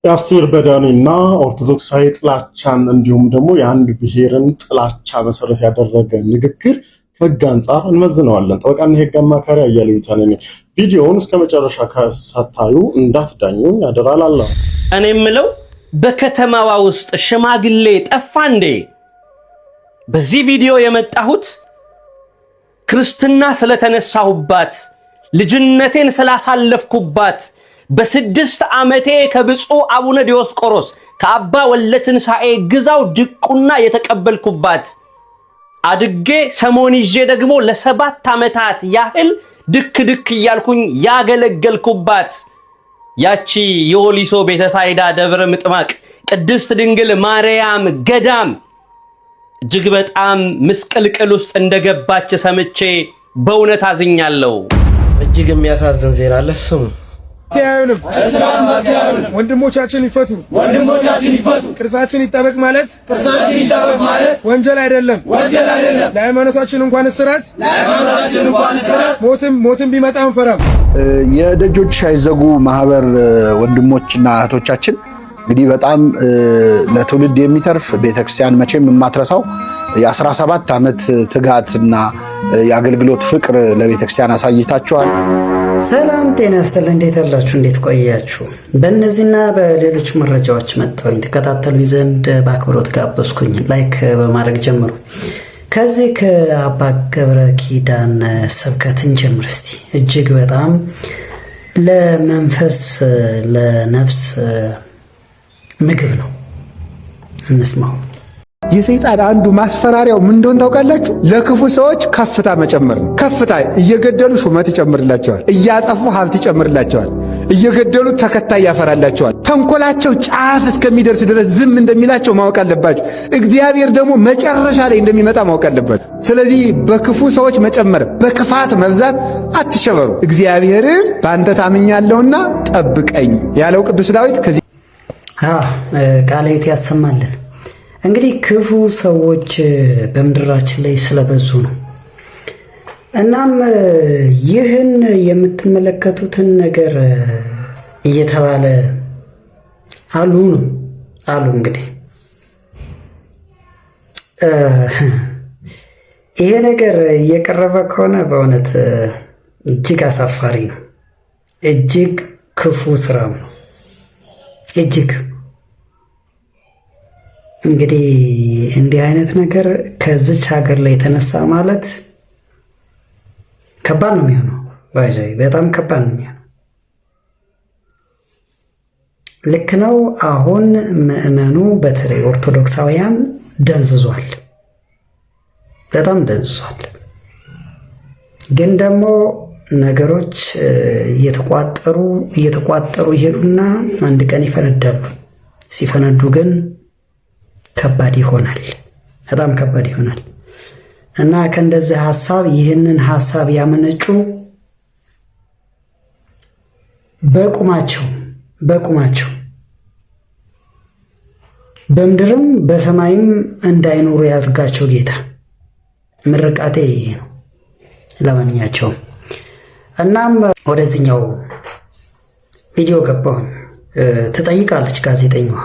የአስቴር በዳኔና ኦርቶዶክሳዊ ጥላቻን እንዲሁም ደግሞ የአንድ ብሔርን ጥላቻ መሰረት ያደረገ ንግግር ከህግ አንጻር እንመዝነዋለን። ጠበቃና የህግ አማካሪ አያሌው ቢታነኝ ቪዲዮውን እስከ መጨረሻ ሳታዩ እንዳትዳኙኝ አደራላለሁ። እኔ የምለው በከተማዋ ውስጥ ሽማግሌ ጠፋ እንዴ? በዚህ ቪዲዮ የመጣሁት ክርስትና ስለተነሳሁባት ልጅነቴን ስላሳለፍኩባት በ6 ዓመቴ ከብፁዕ አቡነ ዲዮስቆሮስ ከአባ ወለትንሳኤ ግዛው ድቁና የተቀበልኩባት አድጌ ሰሞን ይዤ ደግሞ ለ7 ዓመታት ያህል ድክ እያልኩኝ ያገለገልኩባት ያቺ የወሊሶ ቤተሳይዳ ደብረ ምጥማቅ ቅድስት ድንግል ማርያም ገዳም እጅግ በጣም ምስቅልቅል ውስጥ እንደገባች ሰምቼ በእውነት አዝኛለሁ። እጅግ የሚያሳዝን ዜና አለ። ስሙ። ወንድሞቻችን ይፈቱ፣ ቅርሳችን ይጠበቅ ማለት ወንጀል አይደለም። ለሃይማኖታችን እንኳን እስራት ሞትም ቢመጣ አንፈራም። የደጆች ሳይዘጉ ማህበር ወንድሞችና እህቶቻችን እንግዲህ በጣም ለትውልድ የሚተርፍ ቤተክርስቲያን መቼም የማትረሳው የ17 ዓመት ትጋትና የአገልግሎት ፍቅር ለቤተክርስቲያን አሳይታችኋል። ሰላም ጤና ይስጥልኝ። እንዴት አላችሁ? እንዴት ቆያችሁ? በእነዚህና በሌሎች መረጃዎች መጣሁኝ ተከታተሉኝ ዘንድ በአክብሮት ጋበዝኩኝ። ላይክ በማድረግ ጀምሩ። ከዚህ ከአባ ገብረ ኪዳን ስብከትን ጀምር እስቲ። እጅግ በጣም ለመንፈስ ለነፍስ ምግብ ነው። እንስማው። የሰይጣን አንዱ ማስፈራሪያው ምን እንደሆነ ታውቃላችሁ? ለክፉ ሰዎች ከፍታ መጨመር ነው። ከፍታ እየገደሉ ሹመት ይጨምርላቸዋል፣ እያጠፉ ሀብት ይጨምርላቸዋል፣ እየገደሉ ተከታይ ያፈራላቸዋል። ተንኮላቸው ጫፍ እስከሚደርስ ድረስ ዝም እንደሚላቸው ማወቅ አለባችሁ። እግዚአብሔር ደግሞ መጨረሻ ላይ እንደሚመጣ ማወቅ አለባችሁ። ስለዚህ በክፉ ሰዎች መጨመር፣ በክፋት መብዛት አትሸበሩ። እግዚአብሔርን በአንተ ታምኛለሁና ጠብቀኝ ያለው ቅዱስ ዳዊት ከዚህ ቃሌት ያሰማልን። እንግዲህ ክፉ ሰዎች በምድራችን ላይ ስለበዙ ነው። እናም ይህን የምትመለከቱትን ነገር እየተባለ አሉ እንግዲህ ይሄ ነገር እየቀረበ ከሆነ በእውነት እጅግ አሳፋሪ ነው። እጅግ ክፉ ስራም ነው። እጅግ እንግዲህ እንዲህ አይነት ነገር ከዚች ሀገር ላይ የተነሳ ማለት ከባድ ነው የሚሆነው። በጣም ከባድ ነው የሚሆነው። ልክ ነው። አሁን ምዕመኑ በተለይ ኦርቶዶክሳውያን ደንዝዟል፣ በጣም ደንዝዟል። ግን ደግሞ ነገሮች እየተቋጠሩ ይሄዱና አንድ ቀን ይፈነዳሉ። ሲፈነዱ ግን ከባድ ይሆናል፣ በጣም ከባድ ይሆናል። እና ከእንደዚህ ይህንን ሐሳብ ያመነጩ በቁማቸው በምድርም በሰማይም እንዳይኖሩ ያድርጋቸው ጌታ። ምርቃቴ ይሄ ነው። ለማንኛቸውም እናም ወደዚህኛው ቪዲዮ ገባሁ። ትጠይቃለች ጋዜጠኛዋ።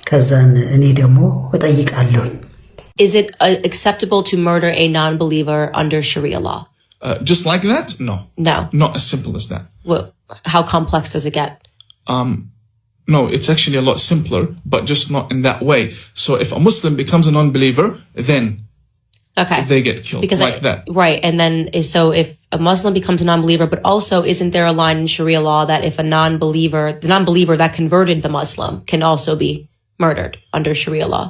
ከዛን እኔ ደግሞ እጠይቃለሁ። Is it acceptable to murder a non-believer under Sharia law? Just like that? No. No. Not as simple as that. Well, how complex does it get? No, it's actually a lot simpler, but just not in that way. So if a Muslim becomes a non-believer, then they get killed like that. Right. And then, so if a Muslim becomes a non-believer, but also isn't there a line in Sharia law that if the non-believer that converted the Muslim can also be murdered under Sharia law?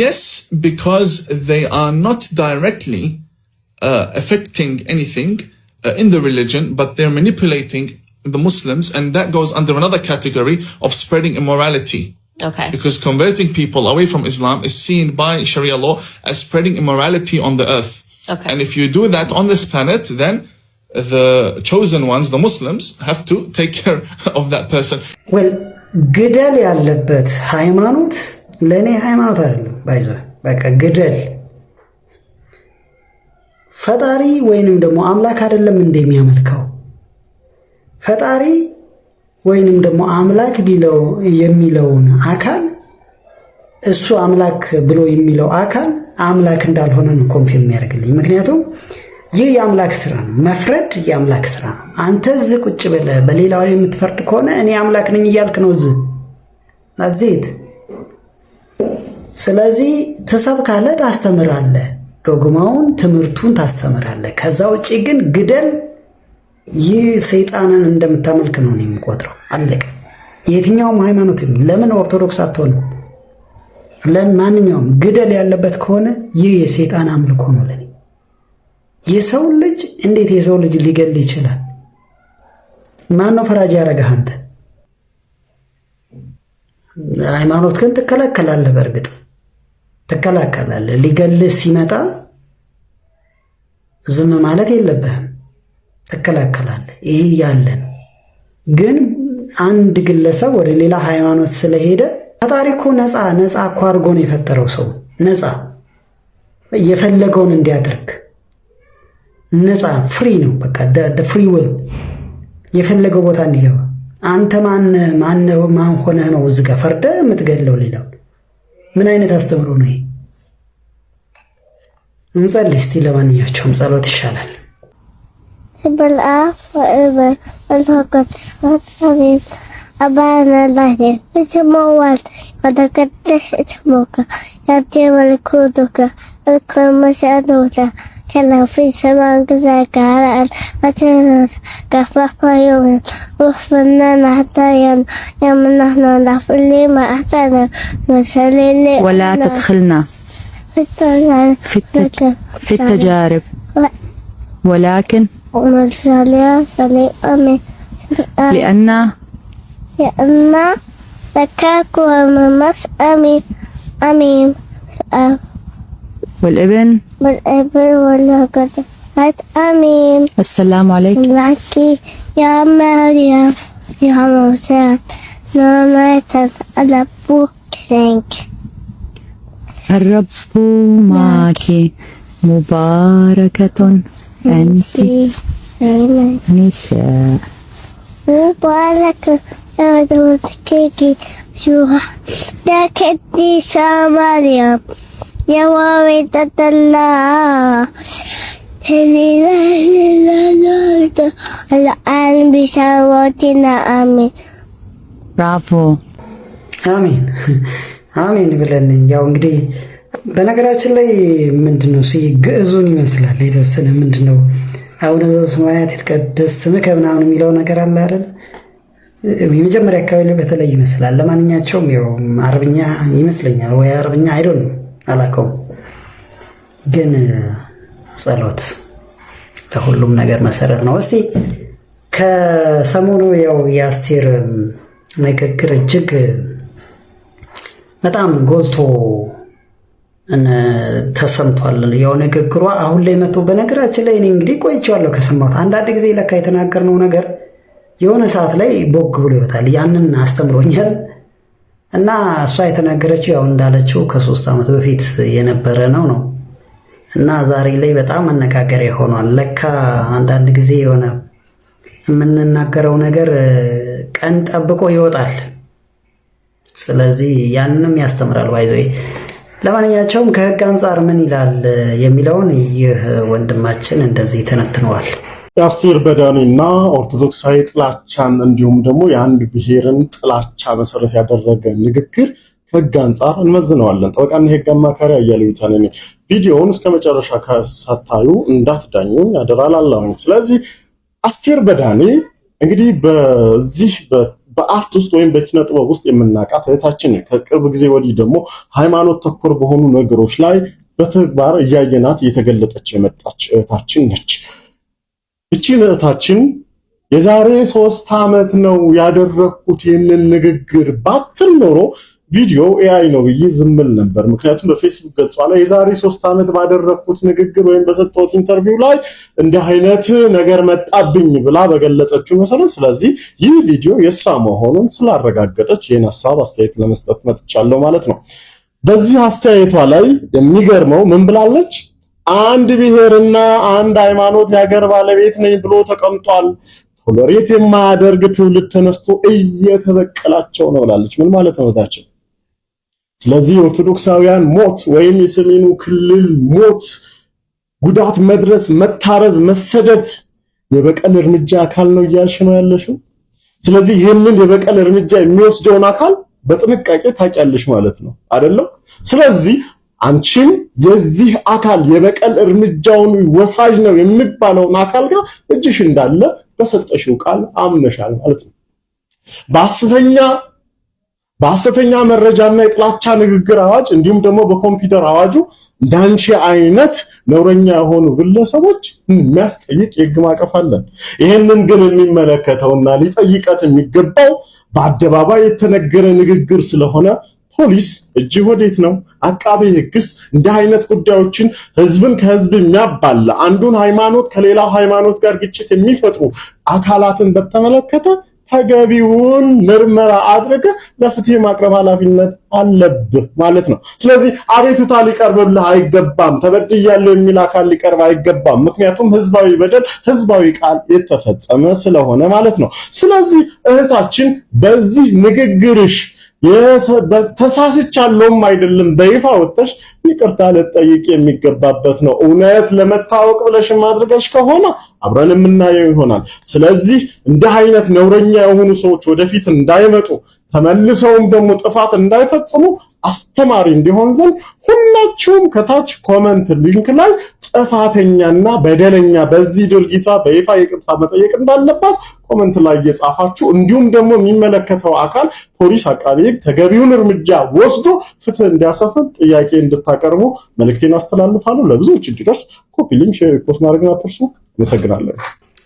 Yes, because they are not directly affecting anything in the religion, but they're manipulating the Muslims, and that goes under another category of spreading immorality. Okay. Because converting people away from Islam is seen by Sharia law as spreading immorality on the earth. Okay. And if you do that on this planet, then the chosen ones, the Muslims, have to take care of that person. Well, ግደል ያለበት ሃይማኖት ለኔ ሃይማኖት አይደለም። በቃ ግደል ፈጣሪ ወይንም ደግሞ አምላክ አይደለም እንደሚያመልከው ፈጣሪ ወይንም ደግሞ አምላክ ቢለው የሚለውን አካል እሱ አምላክ ብሎ የሚለው አካል አምላክ እንዳልሆነ ነው ኮንፊርም የሚያደርግልኝ። ምክንያቱም ይህ የአምላክ ስራ ነው፣ መፍረድ የአምላክ ስራ ነው። አንተ እዚህ ቁጭ ብለህ በሌላው ላይ የምትፈርድ ከሆነ እኔ አምላክ ነኝ እያልክ ነው እዚህ አዜት። ስለዚህ ትሰብካለህ፣ ታስተምራለህ፣ ዶግማውን ትምህርቱን ታስተምራለህ። ከዛ ውጭ ግን ግደል፣ ይህ ሰይጣንን እንደምታመልክ ነው የምቆጥረው። አለቀ። የትኛውም ሃይማኖት ለምን ኦርቶዶክስ አትሆንም? ለማንኛውም ግደል ያለበት ከሆነ ይህ የሰይጣን አምልኮ ነው ለኔ። የሰው ልጅ እንዴት የሰው ልጅ ሊገል ይችላል? ማን ነው ፈራጅ ያደረገህ አንተ? ሃይማኖት ግን ትከላከላለህ፣ በእርግጥ ትከላከላለህ። ሊገልህ ሲመጣ ዝም ማለት የለብህም፣ ትከላከላለህ። ይህ ያለ ነው። ግን አንድ ግለሰብ ወደ ሌላ ሃይማኖት ስለሄደ ፈጣሪ እኮ ነፃ እኮ አድርጎ ነው የፈጠረው ሰው ነፃ የፈለገውን እንዲያደርግ ነፃ ፍሪ ነው። በቃ ፍሪ ዊል የፈለገው ቦታ እንዲገባ። አንተ ማን ሆነህ ነው እዚህ ጋር ፈርደህ የምትገድለው ሌላው? ምን አይነት አስተምሮ ነው ይሄ? እንጸልይ እስቲ። ለማንኛቸውም ጸሎት ይሻላል። بالعافية والفقد والحبيب أبانا الله في السماوات وتقدس اسمك يأتي ملكوتك اذكر مشيئتك كما في السماء كذلك على الأرض كفاف يوم واغفرنا حتى يوم نحن نغفر لما أحسن نسلي ولا تدخلنا في التجارب ولكن لأن ذكاك وممس أمين والابن واللقد أمين. السلام عليكم يا مريم يا موسى نعمة ربك الرب معك مباركة أنت نساء مبارك أدوتك شوها دكتي مريم يا والدة الله الآن بشروطنا آمين. برافو آمين አሜን ብለን ያው እንግዲህ በነገራችን ላይ ምንድነው ግዕዙን ይመስላል የተወሰነ ምንድነው አቡነ ዘበሰማያት ይትቀደስ ስምከ ምናምን የሚለው ነገር አለ አይደል? የመጀመሪያ አካባቢ ላይ በተለይ ይመስላል። ለማንኛቸውም ያው አረብኛ ይመስለኛል ወይ አረብኛ አይዶን አላውቀውም። ግን ጸሎት ለሁሉም ነገር መሰረት ነው። እስቲ ከሰሞኑ ያው የአስቴር ንግግር እጅግ በጣም ጎልቶ ተሰምቷል። ያው ንግግሯ አሁን ላይ መጥቶ በነገራችን ላይ እኔ እንግዲህ ቆይቻለሁ ከሰማሁት። አንዳንድ ጊዜ ለካ የተናገርነው ነገር የሆነ ሰዓት ላይ ቦግ ብሎ ይወጣል። ያንን አስተምሮኛል እና እሷ የተናገረችው ያው እንዳለችው ከ3 ዓመት በፊት የነበረ ነው እና ዛሬ ላይ በጣም አነጋጋሪ ሆኗል። ለካ አንዳንድ ጊዜ የሆነ የምንናገረው ነገር ቀን ጠብቆ ይወጣል። ስለዚህ ያንንም ያስተምራል ባይዘይ። ለማንኛቸውም ከህግ አንጻር ምን ይላል የሚለውን ይህ ወንድማችን እንደዚህ ተነትነዋል። የአስቴር በዳኔና ኦርቶዶክሳዊ ጥላቻን እንዲሁም ደግሞ የአንድ ብሔርን ጥላቻ መሰረት ያደረገ ንግግር ከህግ አንጻር እንመዝነዋለን። ጠበቃና የህግ አማካሪ አያሌው ይታነኝ ቪዲዮውን እስከ መጨረሻ ከሳታዩ እንዳትዳኙኝ ያደራላለሁ። ስለዚህ አስቴር በዳኔ እንግዲህ በዚህ በአርት ውስጥ ወይም በኪነ ጥበብ ውስጥ የምናውቃት እህታችን፣ ከቅርብ ጊዜ ወዲህ ደግሞ ሃይማኖት ተኮር በሆኑ ነገሮች ላይ በተግባር እያየናት እየተገለጠች የመጣች እህታችን ነች። እቺን እህታችን የዛሬ 3 ዓመት ነው ያደረኩት ይህንን ንግግር ባትል ኖሮ ቪዲዮ ኤአይ ነው ብዬ ዝምል ነበር። ምክንያቱም በፌስቡክ ገጿ ላይ የዛሬ 3 ዓመት ባደረኩት ንግግር ወይም በሰጠሁት ኢንተርቪው ላይ እንዲህ አይነት ነገር መጣብኝ ብላ በገለጸችው መሰረት፣ ስለዚህ ይህ ቪዲዮ የሷ መሆኑን ስላረጋገጠች ይህን ሐሳብ አስተያየት ለመስጠት መጥቻለሁ ማለት ነው። በዚህ አስተያየቷ ላይ የሚገርመው ምን ብላለች? አንድ ብሔርና አንድ ሃይማኖት የሀገር ባለቤት ነኝ ብሎ ተቀምጧል። ቶለሬት የማያደርግ ትውልድ ተነስቶ እየተበቀላቸው ነው ብላለች። ምን ማለት ነው ታችን? ስለዚህ ኦርቶዶክሳውያን ሞት ወይም የሰሜኑ ክልል ሞት፣ ጉዳት መድረስ፣ መታረዝ፣ መሰደድ የበቀል እርምጃ አካል ነው እያልሽ ነው ያለሽው። ስለዚህ ይህንን የበቀል እርምጃ የሚወስደውን አካል በጥንቃቄ ታውቂያለሽ ማለት ነው አይደለም? ስለዚህ አንቺም የዚህ አካል የበቀል እርምጃውን ወሳጅ ነው የሚባለውን አካል ጋር እጅሽ እንዳለ በሰጠሽው ቃል አምነሻል ማለት ነው። በሐሰተኛ መረጃና የጥላቻ ንግግር አዋጅ እንዲሁም ደግሞ በኮምፒውተር አዋጁ እንዳንቺ አይነት ነውረኛ የሆኑ ግለሰቦች የሚያስጠይቅ የሕግ ማዕቀፍ አለን። ይሄንን ግን የሚመለከተውና ሊጠይቀት የሚገባው በአደባባይ የተነገረ ንግግር ስለሆነ ፖሊስ እጅ ወዴት ነው? አቃቤ ሕግስ እንዲህ አይነት ጉዳዮችን ህዝብን ከህዝብ የሚያባላ አንዱን ሃይማኖት ከሌላው ሃይማኖት ጋር ግጭት የሚፈጥሩ አካላትን በተመለከተ ተገቢውን ምርመራ አድርገ ለፍትህ ማቅረብ ኃላፊነት አለብህ ማለት ነው። ስለዚህ አቤቱታ ሊቀርብልህ አይገባም። ተበድያለሁ የሚል አካል ሊቀርብ አይገባም። ምክንያቱም ህዝባዊ በደል ህዝባዊ ቃል የተፈጸመ ስለሆነ ማለት ነው። ስለዚህ እህታችን በዚህ ንግግርሽ ተሳስቻለሁም አይደለም በይፋ ወጥተሽ ይቅርታ ልትጠይቅ የሚገባበት ነው። እውነት ለመታወቅ ብለሽ ማድረግሽ ከሆነ አብረን የምናየው ይሆናል። ስለዚህ እንዲህ አይነት ነውረኛ የሆኑ ሰዎች ወደፊት እንዳይመጡ ተመልሰውም ደግሞ ጥፋት እንዳይፈጽሙ አስተማሪ እንዲሆን ዘንድ ሁላችሁም ከታች ኮሜንት ሊንክ ላይ ጥፋተኛና በደለኛ በዚህ ድርጊቷ በይፋ ይቅርታ መጠየቅ እንዳለባት ኮሜንት ላይ እየጻፋችሁ እንዲሁም ደግሞ የሚመለከተው አካል ፖሊስ፣ አቃቤ ሕግ ተገቢውን እርምጃ ወስዶ ፍትህ እንዲያሰፍን ጥያቄ እንድታቀርቡ መልእክቴን አስተላልፋለሁ። ለብዙዎች እንዲደርስ ኮፒ ሊንክ፣ ሼር፣ ፖስት ማድረግ አትርሱ።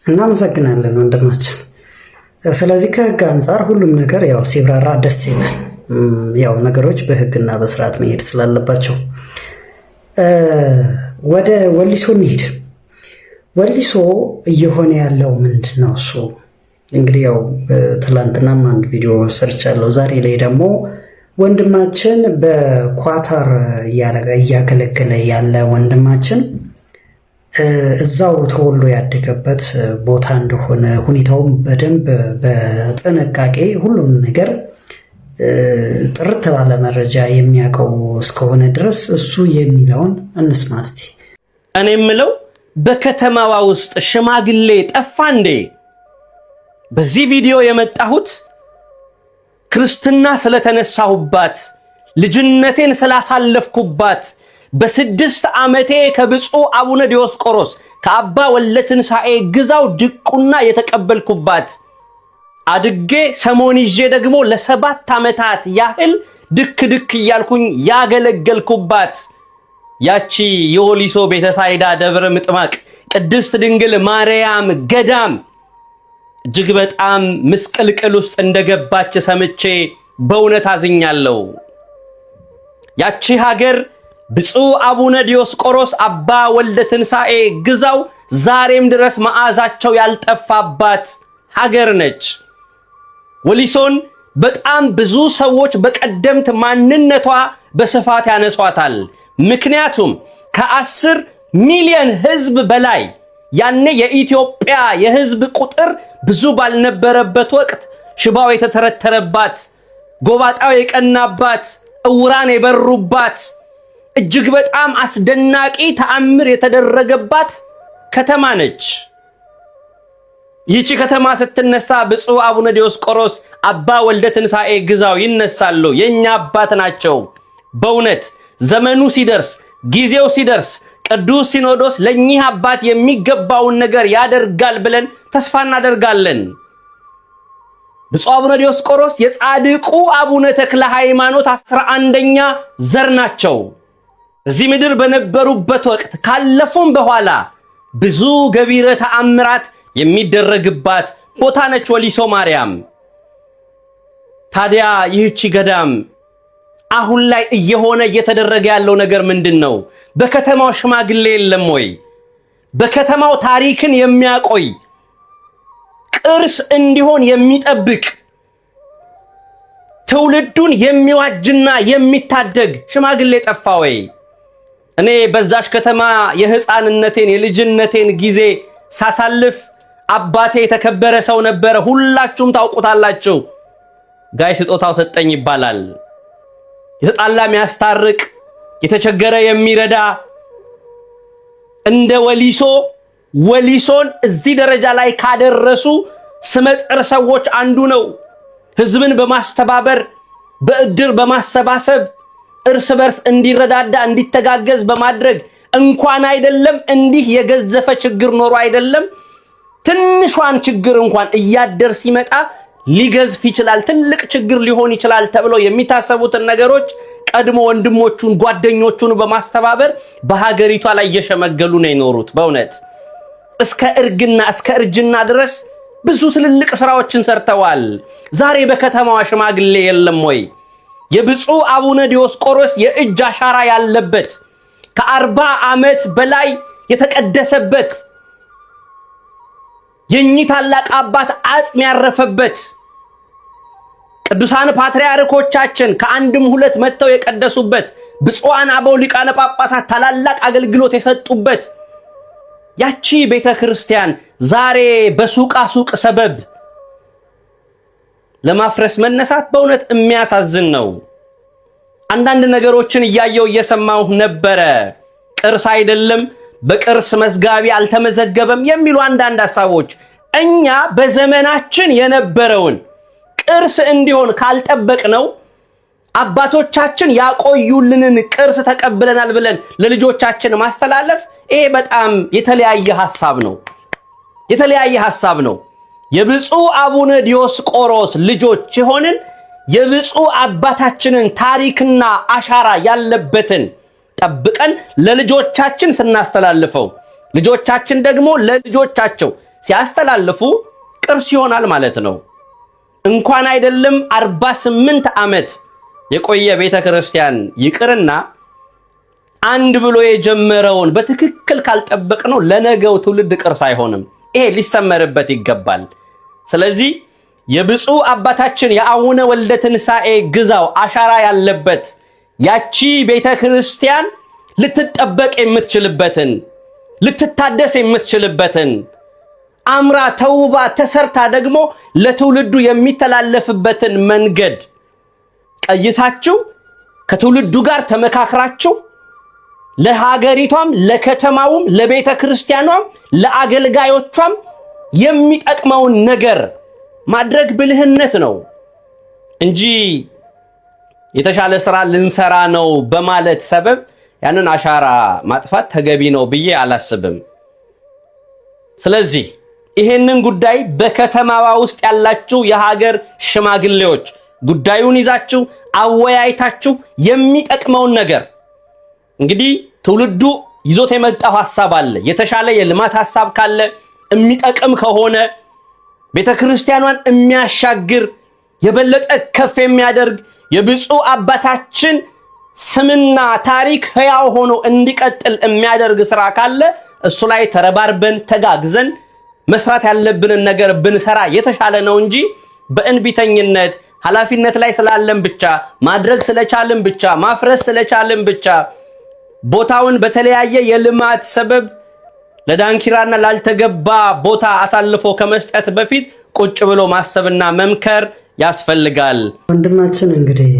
እናመሰግናለን ወንድማችን። ስለዚህ ከህግ አንጻር ሁሉም ነገር ያው ሲብራራ ደስ ይላል። ያው ነገሮች በህግና በስርዓት መሄድ ስላለባቸው ወደ ወሊሶ እንሂድ። ወሊሶ እየሆነ ያለው ምንድን ነው? እሱ እንግዲህ ያው ትላንትናም አንድ ቪዲዮ ሰርቻለሁ። ዛሬ ላይ ደግሞ ወንድማችን በኳታር እያገለገለ ያለ ወንድማችን እዛው ተወልዶ ያደገበት ቦታ እንደሆነ ሁኔታውም በደንብ በጥንቃቄ ሁሉም ነገር ጥርት ባለ መረጃ የሚያውቀው እስከሆነ ድረስ እሱ የሚለውን እንስማ እስቲ። እኔ የምለው በከተማዋ ውስጥ ሽማግሌ ጠፋ እንዴ? በዚህ ቪዲዮ የመጣሁት ክርስትና ስለተነሳሁባት ልጅነቴን ስላሳለፍኩባት በ6 ዓመቴ ከብፁዕ አቡነ ዲዮስቆሮስ ከአባ ወለትንሳኤ ግዛው ድቁና የተቀበልኩባት አድጌ ሰሞን ይዤ ደግሞ ለ7 ዓመታት ያህል ድክ እያልኩኝ ያገለገልኩባት ያቺ የወሊሶ ቤተሳይዳ ደብረ ምጥማቅ ቅድስት ድንግል ማርያም ገዳም እጅግ በጣም ምስቅልቅል ውስጥ እንደገባች ሰምቼ በእውነት አዝኛለሁ። ያቺ ሀገር ብፁዕ አቡነ ዲዮስቆሮስ አባ ወልደትንሳኤ ግዛው ዛሬም ድረስ መዓዛቸው ያልጠፋባት ሀገር ነች። ወሊሶን በጣም ብዙ ሰዎች በቀደምት ማንነቷ በስፋት ያነሷታል። ምክንያቱም ከ10 ሚሊዮን ህዝብ በላይ ያኔ የኢትዮጵያ የህዝብ ቁጥር ብዙ ባልነበረበት ወቅት ሽባው የተተረተረባት፣ ጎባጣው የቀናባት፣ እውራን የበሩባት እጅግ በጣም አስደናቂ ተአምር የተደረገባት ከተማ ነች። ይህች ከተማ ስትነሳ ብፁዕ አቡነ ዲዮስቆሮስ አባ ወልደትንሳኤ ግዛው ይነሳሉ። የኛ አባት ናቸው። በእውነት ዘመኑ ሲደርስ ጊዜው ሲደርስ ቅዱስ ሲኖዶስ ለኚህ አባት የሚገባውን ነገር ያደርጋል ብለን ተስፋ እናደርጋለን። ብፁዕ አቡነ ዲዮስቆሮስ የጻድቁ አቡነ ተክለ ሃይማኖት 11ኛ ዘር ናቸው። እዚህ ምድር በነበሩበት ወቅት ካለፉም በኋላ ብዙ ገቢረ ተአምራት የሚደረግባት ቦታ ነች ወሊሶ ማርያም። ታዲያ ይህቺ ገዳም አሁን ላይ እየተደረገ ያለው ነገር ምንድነው? በከተማው ሽማግሌ የለም ወይ? በከተማው ታሪክን የሚያቆይ ቅርስ እንዲሆን የሚጠብቅ ትውልዱን የሚዋጅና የሚታደግ ሽማግሌ ጠፋ ወይ? እኔ በዛሽ ከተማ የህፃንነቴን የልጅነቴን ጊዜ ሳሳልፍ አባቴ የተከበረ ሰው ነበረ፣ ሁላችሁም ታውቁታላችሁ። ጋይ ስጦታው ሰጠኝ ይባላል። የተጣላ የሚያስታርቅ፣ የተቸገረ የሚረዳ እንደ ወሊሶን እዚህ ደረጃ ላይ ካደረሱ ስመጥር ሰዎች አንዱ ነው። ህዝብን በማስተባበር በእድር በማሰባሰብ እርስ በርስ እንዲረዳዳ እንዲተጋገዝ በማድረግ እንኳን አይደለም እንዲህ የገዘፈ ችግር ኖሮ አይደለም ትንሿን ችግር እንኳን እያደር ሲመጣ ሊገዝፍ ይችላል፣ ትልቅ ችግር ሊሆን ይችላል ተብሎ የሚታሰቡትን ነገሮች ቀድሞ ወንድሞቹን ጓደኞቹን በማስተባበር በሀገሪቷ ላይ እየሸመገሉ ነው የኖሩት። በእውነት እስከ እርጅና ድረስ ብዙ ትልልቅ ስራዎችን ሰርተዋል። ዛሬ በከተማዋ ሽማግሌ የለም ወይ? የብፁዕ አቡነ ዲዮስቆሮስ የእጅ አሻራ ያለበት ከ40 ዓመት በላይ የተቀደሰበት የኚህ ታላቅ አባት አጽም ያረፈበት ቅዱሳን ፓትርያርኮቻችን ከአንድም ሁለት መጥተው የቀደሱበት ብፁዓን አበው ሊቃነ ጳጳሳት ታላላቅ አገልግሎት የሰጡበት ያቺ ቤተክርስቲያን ዛሬ በሱቃሱቅ ሰበብ ለማፍረስ መነሳት በእውነት የሚያሳዝን ነው። አንዳንድ ነገሮችን እያየው እየሰማው ነበረ። ቅርስ አይደለም በቅርስ መዝጋቢ አልተመዘገበም የሚሉ አንዳንድ ሐሳቦች እኛ በዘመናችን የነበረውን ቅርስ እንዲሆን ካልጠበቅነው አባቶቻችን ያቆዩልንን ቅርስ ተቀብለናል ብለን ለልጆቻችን ማስተላለፍ ይሄ በጣም የተለያየ ሐሳብ ነው። የብፁዕ አቡነ ዲዮስቆሮስ ልጆች የሆንን የብፁዕ አባታችንን ታሪክና አሻራ ያለበትን ጠብቀን ለልጆቻችን ስናስተላልፈው ልጆቻችን ደግሞ ለልጆቻቸው ሲያስተላልፉ ቅርስ ይሆናል ማለት ነው። እንኳን አይደለም 48 ዓመት የቆየ ቤተክርስቲያን ይቅርና አንድ ብሎ የጀመረውን በትክክል ካልጠበቅነው ለነገው ትውልድ ቅርስ አይሆንም። ይሄ ሊሰመርበት ይገባል። ስለዚህ የብፁዕ አባታችን የአቡነ ወልደ ትንሳኤ ግዛው አሻራ ያለበት ያቺ ቤተክርስቲያን ልትጠበቅ የምትችልበትን ልትታደስ የምትችልበትን አምራ ተውባ ተሰርታ ደግሞ ለትውልዱ የሚተላለፍበትን መንገድ ቀይሳችሁ ከትውልዱ ጋር ተመካክራችሁ ለሀገሪቷም ለከተማውም ለቤተክርስቲያኗም ለአገልጋዮቿም የሚጠቅመውን ነገር ማድረግ ብልህነት ነው እንጂ የተሻለ ስራ ልንሰራ ነው በማለት ሰበብ ያንን አሻራ ማጥፋት ተገቢ ነው ብዬ አላስብም። ስለዚህ ይሄንን ጉዳይ በከተማዋ ውስጥ ያላችሁ የሀገር ሽማግሌዎች ጉዳዩን ይዛችሁ አወያይታችሁ የሚጠቅመውን ነገር እንግዲህ ትውልዱ ይዞት የመጣው ሐሳብ አለ። የተሻለ የልማት ሐሳብ ካለ የሚጠቅም ከሆነ ቤተክርስቲያኗን የሚያሻግር የበለጠ ከፍ የሚያደርግ የብፁዕ አባታችን ስምና ታሪክ ሕያው ሆኖ እንዲቀጥል የሚያደርግ ስራ ካለ እሱ ላይ ተረባርበን ተጋግዘን መስራት ያለብንን ነገር ብንሰራ የተሻለ ነው እንጂ በእንቢተኝነት ኃላፊነት ላይ ስላለን ብቻ ማድረግ ስለቻልን ብቻ ማፍረስ ስለቻልን ብቻ ቦታውን በተለያየ የልማት ሰበብ ለዳንኪራና ላልተገባ ቦታ አሳልፎ ከመስጠት በፊት ቁጭ ብሎ ማሰብና መምከር ያስፈልጋል። ወንድማችን እንግዲህ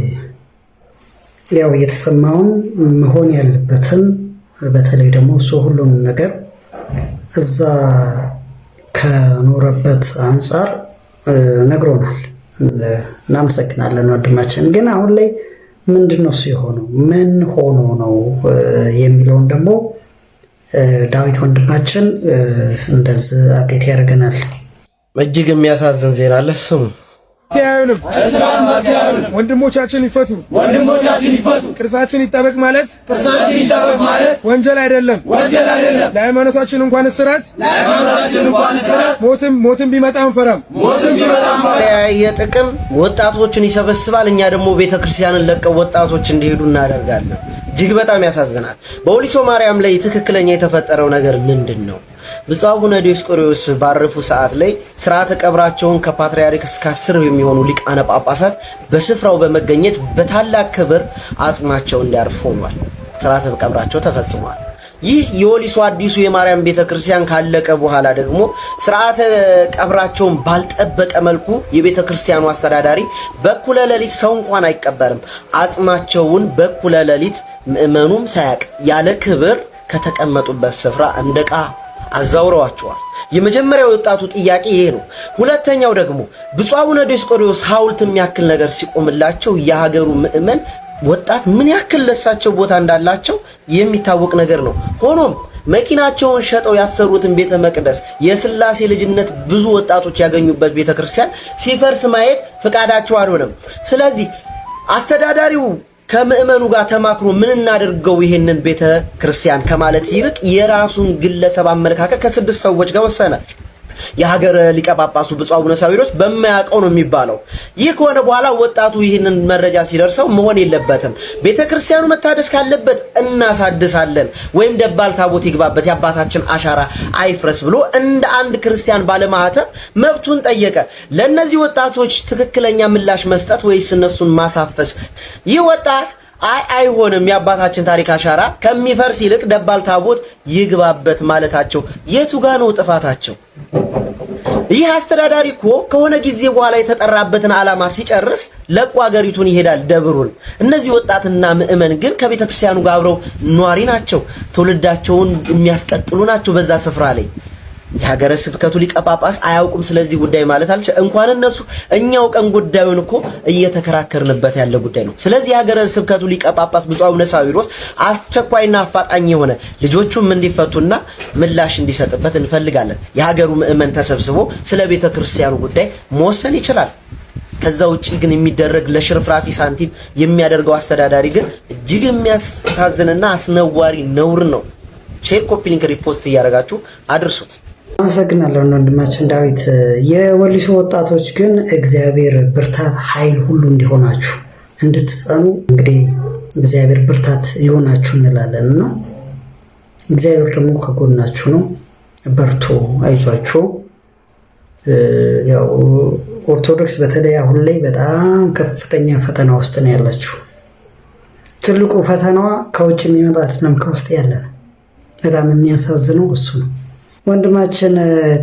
ያው የተሰማውን መሆን ያለበትን በተለይ ደግሞ እሱ ሁሉንም ነገር እዛ ከኖረበት አንፃር ነግሮናል። እናመሰግናለን ወንድማችን። ግን አሁን ላይ ምንድነው ሲሆነው ምን ሆኖ ነው የሚለውን ደግሞ ዳዊት ወንድማችን እንደዚህ አፕዴት ያደርገናል። እጅግ የሚያሳዝን ዜና አለ። ስሙ። ወንድሞቻችን ይፈቱ፣ ቅርሳችን ይጠበቅ ማለት ወንጀል አይደለም። ለሃይማኖታችን እንኳን እስራት ሞትም ቢመጣ አንፈራም። የጥቅም ወጣቶችን ይሰበስባል። እኛ ደግሞ ቤተክርስቲያንን ለቀው ወጣቶች እንዲሄዱ እናደርጋለን። እጅግ በጣም ያሳዝናል። በወሊሶ ማርያም ላይ ትክክለኛ የተፈጠረው ነገር ምንድን ነው? ብፁዕ አቡነ ዲዮስቆሮስ ባረፉ ሰዓት ላይ ስርዓተ ቀብራቸውን ከፓትርያርክ እስከ 10 የሚሆኑ ሊቃነ ጳጳሳት በስፍራው በመገኘት በታላቅ ክብር አጽማቸው እንዲያርፍ ሆኗል። ስርዓተ ቀብራቸው ተፈጽሟል። ይህ የወሊሶ አዲሱ የማርያም ቤተክርስቲያን ካለቀ በኋላ ደግሞ ስርዓተ ቀብራቸውን ባልጠበቀ መልኩ የቤተክርስቲያኑ አስተዳዳሪ በኩለ ሌሊት ሰው እንኳን አይቀበርም፣ አጽማቸውን በኩለ ሌሊት ምእመኑም ሳያቅ ያለ ክብር ከተቀመጡበት ስፍራ እንደቃ አዛውረዋቸዋል። የመጀመሪያው ወጣቱ ጥያቄ ይሄ ነው። ሁለተኛው ደግሞ ብፁዕ አቡነ ዲዮስቆሮስ ሐውልት የሚያክል ነገር ሲቆምላቸው የሀገሩ ምእመን ወጣት ምን ያክል ለሳቸው ቦታ እንዳላቸው የሚታወቅ ነገር ነው። ሆኖም መኪናቸውን ሸጠው ያሰሩትን ቤተ መቅደስ የሥላሴ ልጅነት ብዙ ወጣቶች ያገኙበት ቤተክርስቲያን ሲፈርስ ማየት ፍቃዳቸው አልሆነም። ስለዚህ አስተዳዳሪው ከምእመኑ ጋር ተማክሮ ምን እናድርገው ይሄንን ቤተ ክርስቲያን ከማለት ይልቅ የራሱን ግለሰብ አመለካከት ከስድስት ሰዎች ጋር ወሰነ። የሀገረ ሊቀ ጳጳሱ ብፁዕ አቡነ ሳዊሮስ በማያውቀው ነው የሚባለው። ይህ ከሆነ በኋላ ወጣቱ ይህንን መረጃ ሲደርሰው መሆን የለበትም፣ ቤተ ክርስቲያኑ መታደስ ካለበት እናሳድሳለን ወይም ደባል ታቦት ይግባበት፣ የአባታችን አሻራ አይፍረስ ብሎ እንደ አንድ ክርስቲያን ባለማህተብ መብቱን ጠየቀ። ለእነዚህ ወጣቶች ትክክለኛ ምላሽ መስጠት ወይስ እነሱን ማሳፈስ? ይህ ወጣት አይሆንም፣ የአባታችን ታሪክ አሻራ ከሚፈርስ ይልቅ ደባል ታቦት ይግባበት ማለታቸው የቱ ጋር ነው ጥፋታቸው? ይህ አስተዳዳሪ እኮ ከሆነ ጊዜ በኋላ የተጠራበትን ዓላማ ሲጨርስ ለቆ ሀገሪቱን ይሄዳል፣ ደብሩን። እነዚህ ወጣትና ምእመን ግን ከቤተ ክርስቲያኑ ጋር አብረው ኗሪ ናቸው፣ ትውልዳቸውን የሚያስቀጥሉ ናቸው። በዛ ስፍራ ላይ የሀገረ ስብከቱ ሊቀ ጳጳስ አያውቁም ስለዚህ ጉዳይ ማለት አልቻ እንኳን እነሱ እኛው ቀን ጉዳዩን እኮ እየተከራከርንበት ያለ ጉዳይ ነው። ስለዚህ የሀገረ ስብከቱ ሊቀ ጳጳስ ብፁዕ አቡነ ሳዊሮስ አስቸኳይና አፋጣኝ የሆነ ልጆቹም እንዲፈቱና ምላሽ እንዲሰጥበት እንፈልጋለን። የሀገሩ ምእመን ተሰብስቦ ስለ ቤተ ክርስቲያኑ ጉዳይ መወሰን ይችላል። ከዛ ውጪ ግን የሚደረግ ለሽርፍራፊ ሳንቲም የሚያደርገው አስተዳዳሪ ግን እጅግ የሚያሳዝንና አስነዋሪ ነውር ነው። ሼር፣ ኮፒ ሊንክ፣ ሪፖስት እያደረጋችሁ አድርሱት። አመሰግናለሁ ወንድማችን ዳዊት። የወሊሶ ወጣቶች ግን እግዚአብሔር ብርታት ኃይል ሁሉ እንዲሆናችሁ እንድትጸኑ እንግዲህ እግዚአብሔር ብርታት ይሆናችሁ እንላለን እና እግዚአብሔር ደግሞ ከጎናችሁ ነው። በርቱ፣ አይዟችሁ። ያው ኦርቶዶክስ በተለይ አሁን ላይ በጣም ከፍተኛ ፈተና ውስጥ ነው ያለችው። ትልቁ ፈተናዋ ከውጭ የሚመጣ አይደለም፣ ከውስጥ ያለ ነው። በጣም የሚያሳዝነው እሱ ነው። ወንድማችን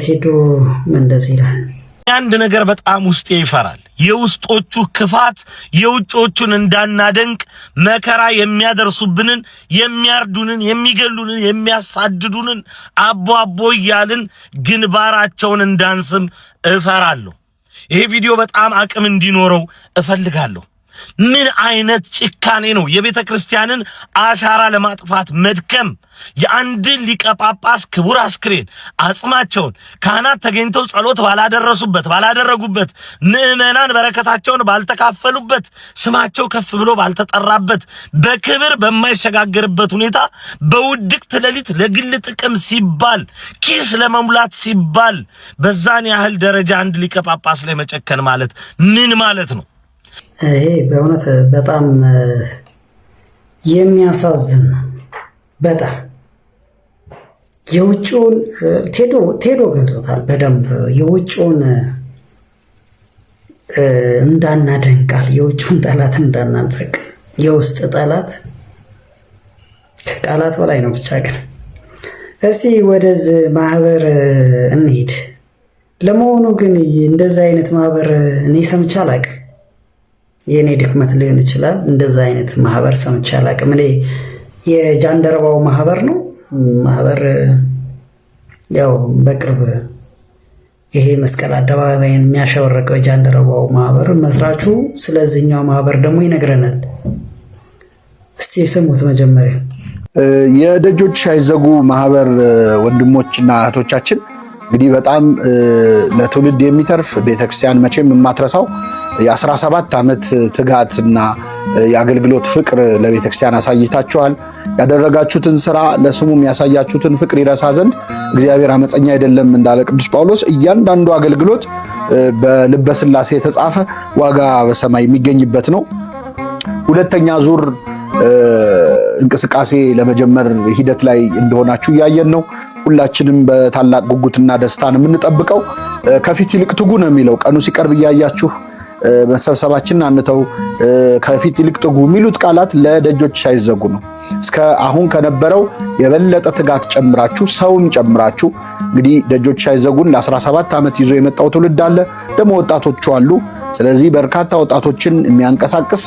ቴዶ እንደዚህ ይላል። አንድ ነገር በጣም ውስጤ ይፈራል። የውስጦቹ ክፋት የውጮቹን እንዳናደንቅ መከራ የሚያደርሱብንን፣ የሚያርዱንን፣ የሚገሉንን፣ የሚያሳድዱንን አቦ አቦ እያልን ግንባራቸውን እንዳንስም እፈራለሁ። ይሄ ቪዲዮ በጣም አቅም እንዲኖረው እፈልጋለሁ። ምን አይነት ጭካኔ ነው! የቤተ ክርስቲያንን አሻራ ለማጥፋት መድከም፣ የአንድን ሊቀ ጳጳስ ክቡር አስክሬን አጽማቸውን ካህናት ተገኝተው ጸሎት ባላደረጉበት፣ ምዕመናን በረከታቸውን ባልተካፈሉበት፣ ስማቸው ከፍ ብሎ ባልተጠራበት፣ በክብር በማይሸጋገርበት ሁኔታ በውድቅት ሌሊት ለግል ጥቅም ሲባል፣ ኪስ ለመሙላት ሲባል በዛን ያህል ደረጃ አንድ ሊቀ ጳጳስ ላይ መጨከን ማለት ምን ማለት ነው? ይሄ በእውነት በጣም የሚያሳዝን ነው። በጣም የውጭውን ቴዶ ገልጾታል በደንብ። የውጭውን እንዳናደንቃል፣ የውጭውን ጠላት እንዳናደንቅ። የውስጥ ጠላት ከቃላት በላይ ነው። ብቻ ግን እስቲ ወደዚህ ማህበር እንሂድ። ለመሆኑ ግን እንደዚህ አይነት ማህበር እኔ ሰምቼ አላውቅም። የኔ ድክመት ሊሆን ይችላል። እንደዛ አይነት ማህበር ሰምቼ አላውቅም። እኔ የጃንደረባው ማህበር ነው ማህበር ያው በቅርብ ይሄ መስቀል አደባባይን የሚያሸወረቀው የጃንደረባው ማህበር መስራቹ ስለዚህኛው ማህበር ደግሞ ይነግረናል። እስቲ ስሙት መጀመሪያ። የደጆች አይዘጉ ማህበር ወንድሞችና እህቶቻችን እንግዲህ በጣም ለትውልድ የሚተርፍ ቤተክርስቲያን መቼም የማትረሳው የ17 ዓመት ትጋትና የአገልግሎት ፍቅር ለቤተክርስቲያን አሳይታችኋል። ያደረጋችሁትን ስራ ለስሙም ያሳያችሁትን ፍቅር ይረሳ ዘንድ እግዚአብሔር አመፀኛ አይደለም እንዳለ ቅዱስ ጳውሎስ እያንዳንዱ አገልግሎት በልበ ሥላሴ የተጻፈ ዋጋ በሰማይ የሚገኝበት ነው። ሁለተኛ ዙር እንቅስቃሴ ለመጀመር ሂደት ላይ እንደሆናችሁ እያየን ነው። ሁላችንም በታላቅ ጉጉትና ደስታ ነው የምንጠብቀው። ከፊት ይልቅ ትጉ ነው የሚለው ቀኑ ሲቀርብ እያያችሁ መሰብሰባችንን አንተው ከፊት ይልቅ ትጉ የሚሉት ቃላት ለደጆች ሳይዘጉ ነው። እስከ አሁን ከነበረው የበለጠ ትጋት ጨምራችሁ ሰውም ጨምራችሁ እንግዲህ ደጆች ሳይዘጉን ለ17 ዓመት ይዞ የመጣው ትውልድ አለ፣ ደግሞ ወጣቶቹ አሉ። ስለዚህ በርካታ ወጣቶችን የሚያንቀሳቅስ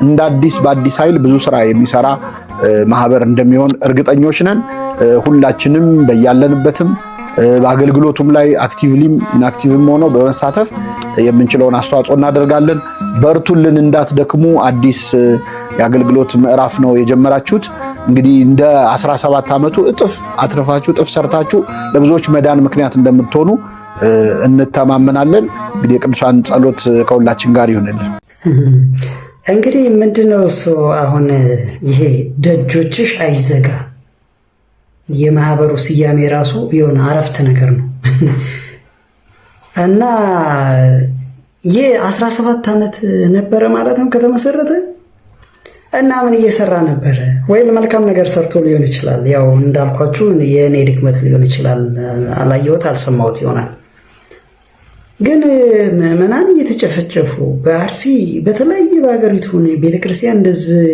እንደ አዲስ በአዲስ ኃይል ብዙ ስራ የሚሰራ ማህበር እንደሚሆን እርግጠኞች ነን። ሁላችንም በያለንበትም በአገልግሎቱም ላይ አክቲቭሊም ኢንአክቲቭም ሆኖ በመሳተፍ የምንችለውን አስተዋጽኦ እናደርጋለን። በርቱልን፣ እንዳትደክሙ። አዲስ የአገልግሎት ምዕራፍ ነው የጀመራችሁት። እንግዲህ እንደ 17 ዓመቱ እጥፍ አትርፋችሁ እጥፍ ሰርታችሁ ለብዙዎች መዳን ምክንያት እንደምትሆኑ እንተማመናለን። እንግዲህ የቅዱሳን ጸሎት ከሁላችን ጋር ይሁንልን። እንግዲህ ምንድነው እሱ አሁን ይሄ ደጆችሽ አይዘጋ የማህበሩ ስያሜ ራሱ የሆነ አረፍተ ነገር ነው እና ይህ 17 ዓመት ነበረ ማለት ነው ከተመሰረተ። እና ምን እየሰራ ነበረ? ወይ መልካም ነገር ሰርቶ ሊሆን ይችላል። ያው እንዳልኳችሁ የእኔ ድክመት ሊሆን ይችላል፣ አላየሁት አልሰማሁት ይሆናል። ግን ምዕመናን እየተጨፈጨፉ በአርሲ በተለያየ በሀገሪቱ ቤተክርስቲያን እንደዚህ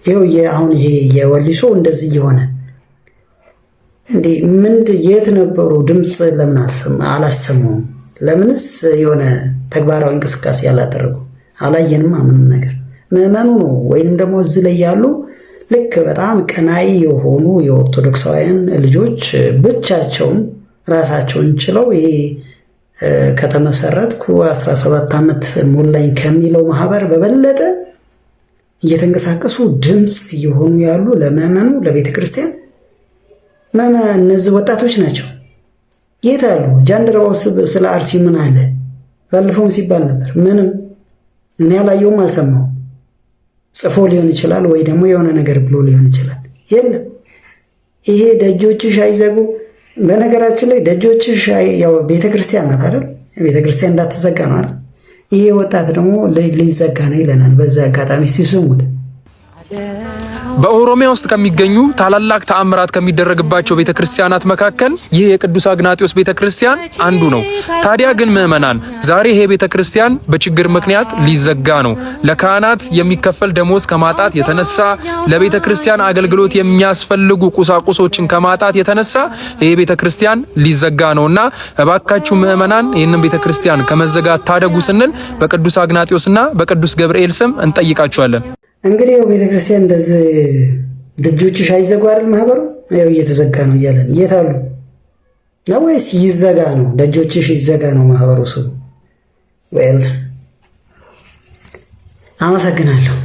ይኸው አሁን ይሄ የወሊሶ እንደዚህ እየሆነ እንዴ የት ነበሩ? ድምፅ ለምን አላሰሙም? ለምንስ የሆነ ተግባራዊ እንቅስቃሴ ያላደረጉ? አላየንም ምንም ነገር። ምዕመኑ ነው ወይንም ደግሞ እዚህ ላይ ያሉ ልክ በጣም ቀናይ የሆኑ የኦርቶዶክሳውያን ልጆች ብቻቸውን ራሳቸውን ችለው ይሄ ከተመሰረትኩ 17 ዓመት ሞላኝ ከሚለው ማህበር በበለጠ እየተንቀሳቀሱ ድምፅ እየሆኑ ያሉ ለምዕመኑ ለቤተ ክርስቲያን እነዚህ ወጣቶች ናቸው። የት አሉ? ጃንደረባው ስለ አርሲ ምን አለ? ባለፈውም ሲባል ነበር። ምንም እኔ ያላየውም አልሰማሁም። ጽፎ ሊሆን ይችላል ወይ ደግሞ የሆነ ነገር ብሎ ሊሆን ይችላል። የለም። ይሄ ደጆችሽ አይዘጉ። በነገራችን ላይ ደጆችሽ ያው ቤተክርስቲያን ናት አይደል? ቤተክርስቲያን እንዳትዘጋ ነው አይደል? ይሄ ወጣት ደግሞ ሊዘጋ ነው ይለናል። በዛ አጋጣሚ ሲስሙት በኦሮሚያ ውስጥ ከሚገኙ ታላላቅ ተአምራት ከሚደረግባቸው ቤተክርስቲያናት መካከል ይህ የቅዱስ አግናጢዮስ ቤተክርስቲያን አንዱ ነው። ታዲያ ግን ምዕመናን ዛሬ ይሄ ቤተክርስቲያን በችግር ምክንያት ሊዘጋ ነው። ለካህናት የሚከፈል ደሞዝ ከማጣት የተነሳ ለቤተክርስቲያን አገልግሎት የሚያስፈልጉ ቁሳቁሶችን ከማጣት የተነሳ ይሄ ቤተክርስቲያን ሊዘጋ ነውና እባካችሁ ምዕመናን ይህንን ቤተክርስቲያን ከመዘጋት ታደጉ ስንል በቅዱስ አግናጢዮስና በቅዱስ ገብርኤል ስም እንጠይቃችኋለን። እንግዲህ ያው ቤተክርስቲያን እንደዚህ ደጆችሽ አይዘጉ አይደል? ማህበሩ ያው እየተዘጋ ነው እያለን የት አሉ ነው? ወይስ ይዘጋ ነው? ደጆችሽ ይዘጋ ነው ማህበሩ ስሙ? አመሰግናለሁ።